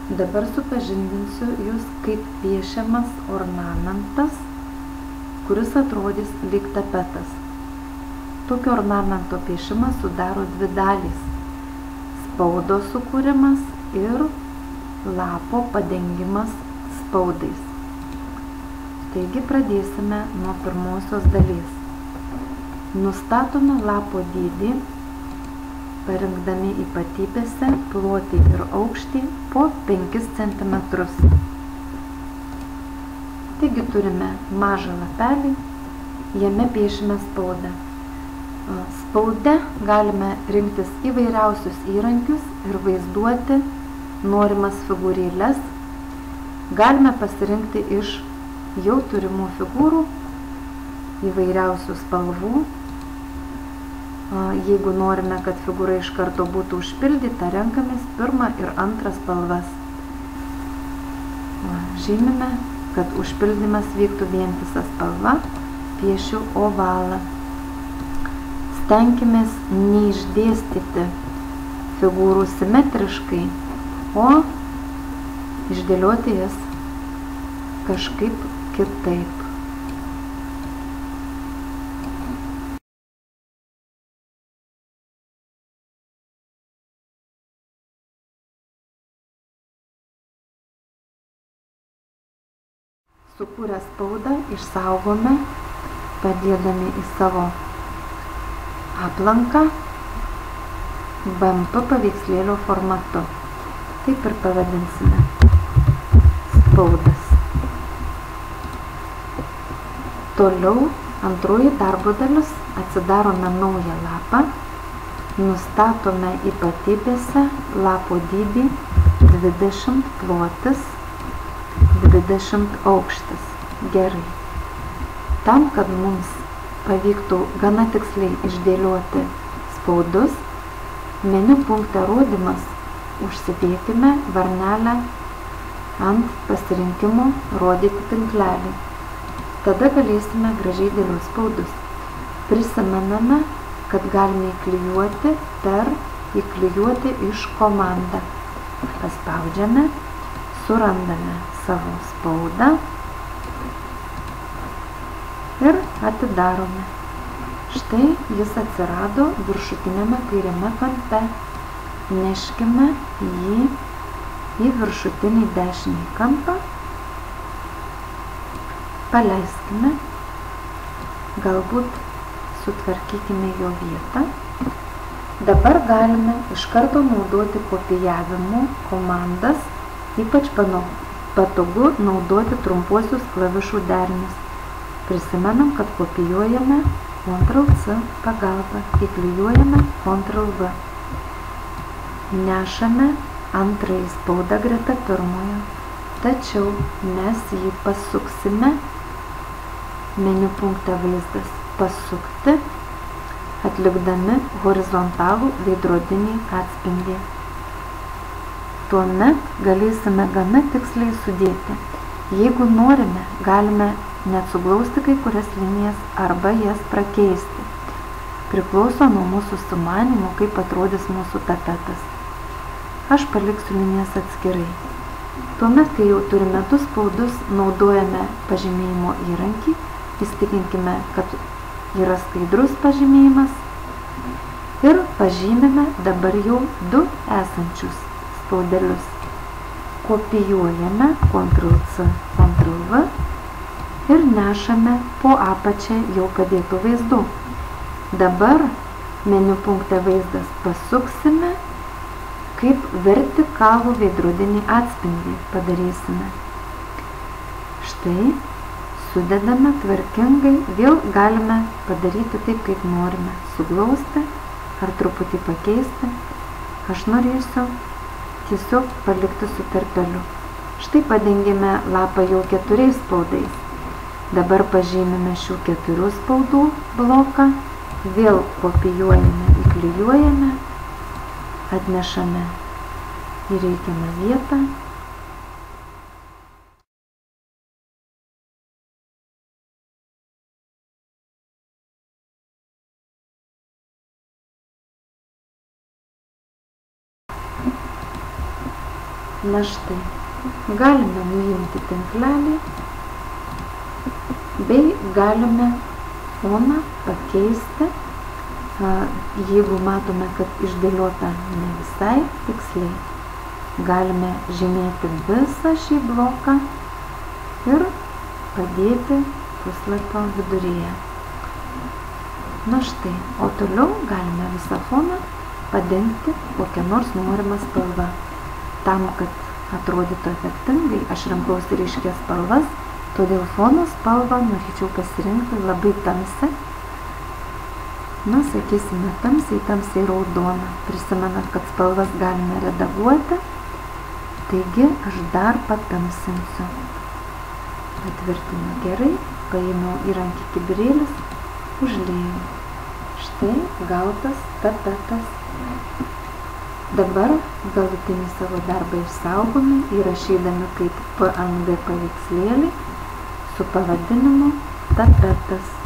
Dabar supažindinsiu jūs, kaip piešiamas ornamentas, kuris atrodys lyg tapetas. Tokio ornamento piešimą sudaro dvi dalys – spaudos sukūrimas ir lapo padengimas spaudais. Taigi pradėsime nuo pirmosios dalies. Nustatome lapo dydį, parinkdami ypatybėse plotį ir aukštį po 5 cm. Taigi turime mažą lapelį, jame piešime spaudą. Spaude galime rinktis įvairiausius įrankius ir vaizduoti norimas figūrėles. Galime pasirinkti iš jau turimų figūrų įvairiausių spalvų. Jeigu norime, kad figūra iš karto būtų užpildyta, renkamės pirmą ir antrą spalvas. Žymime, kad užpildymas vyktų vientisa spalva, piešiu ovalą. Stenkimės neišdėstyti figūrų simetriškai, o išdėlioti jas kažkaip kitaip. Sukūrę spaudą išsaugome, padėdami į savo aplanką BMP paveikslėlio formatu. Taip ir pavadinsime – spaudas. Toliau antroji darbo dalis – atsidarome naują lapą, nustatome ypatybėse lapo dydį 20 plotis, 20 aukštis. Gerai. Tam, kad mums pavyktų gana tiksliai išdėlioti spaudus, meniu punkte rodymas užsidėkime varnelę ant pasirinkimo rodyti tinklelį. Tada galėsime gražiai dėlioti spaudus. Prisimename, kad galime įklijuoti per įklijuoti iš komandą. Paspaudžiame, surandame savo spaudą ir atidarome. Štai jis atsirado viršutinėme kairiame kampe. Neškime jį į viršutinį dešinį kampą. Paleiskime. Galbūt sutvarkykime jo vietą. Dabar galime iš karto naudoti kopijavimo komandas, ypač patogu naudoti trumpuosius klavišų derinius. Prisimenam, kad kopijuojame Ctrl+C pagalba, įklijuojame Ctrl+V. Nešame antrąjį spaudą greta pirmojo, tačiau mes jį pasuksime, meniu punkte vaizdas pasukti, atlikdami horizontalų veidrodinį atspindį. Tuomet galėsime gana tiksliai sudėti. Jeigu norime, galime net suglausti kai kurias linijas arba jas prakeisti. Priklauso nuo mūsų sumanymų, kaip atrodys mūsų tapetas. Aš paliksiu linijas atskirai. Tuomet, kai jau turime du spaudus, naudojame pažymėjimo įrankį. Įstikinkime, kad yra skaidrus pažymėjimas. Ir pažymime dabar jau du esančius spaudelius. Kopijuojame Ctrl+C, Ctrl+V ir nešame po apačią jau padėtų vaizdų. Dabar meniu punkte vaizdas pasuksime, kaip vertikalų veidrodinį atspindį padarysime. Štai, sudedame tvarkingai, vėl galime padaryti taip, kaip norime, suglausti ar truputį pakeisti. Aš norėsiu tiesiog palikti su tarpeliu. Štai padengėme lapą jau 4 spaudais. Dabar pažymime šių 4 spaudų bloką, vėl kopijuojame, įklijuojame, atnešame į reikiamą vietą. Na štai, galime nuimti tinklelį bei galime foną pakeisti, jeigu matome, kad išdėliota ne visai tiksliai. Galime žymėti visą šį bloką ir padėti puslapio viduryje. Na štai, o toliau galime visą foną padengti kokią nors norimą spalvą. Tam, kad atrodytų efektingai, aš renkausi ryškias spalvas, todėl fono spalvą norėčiau pasirinkti labai tamsią. Na, sakysime, tamsiai raudoną. Prisimenat, kad spalvas galime redaguoti, taigi aš dar patamsinsiu. Patvirtinu gerai, paėmiau įrankį kibirėlis, užliejau. Štai gautas tapetas. Dabar galutinį savo darbą išsaugome, įrašydami kaip PNG paveikslėlį su pavadinimu tapetas.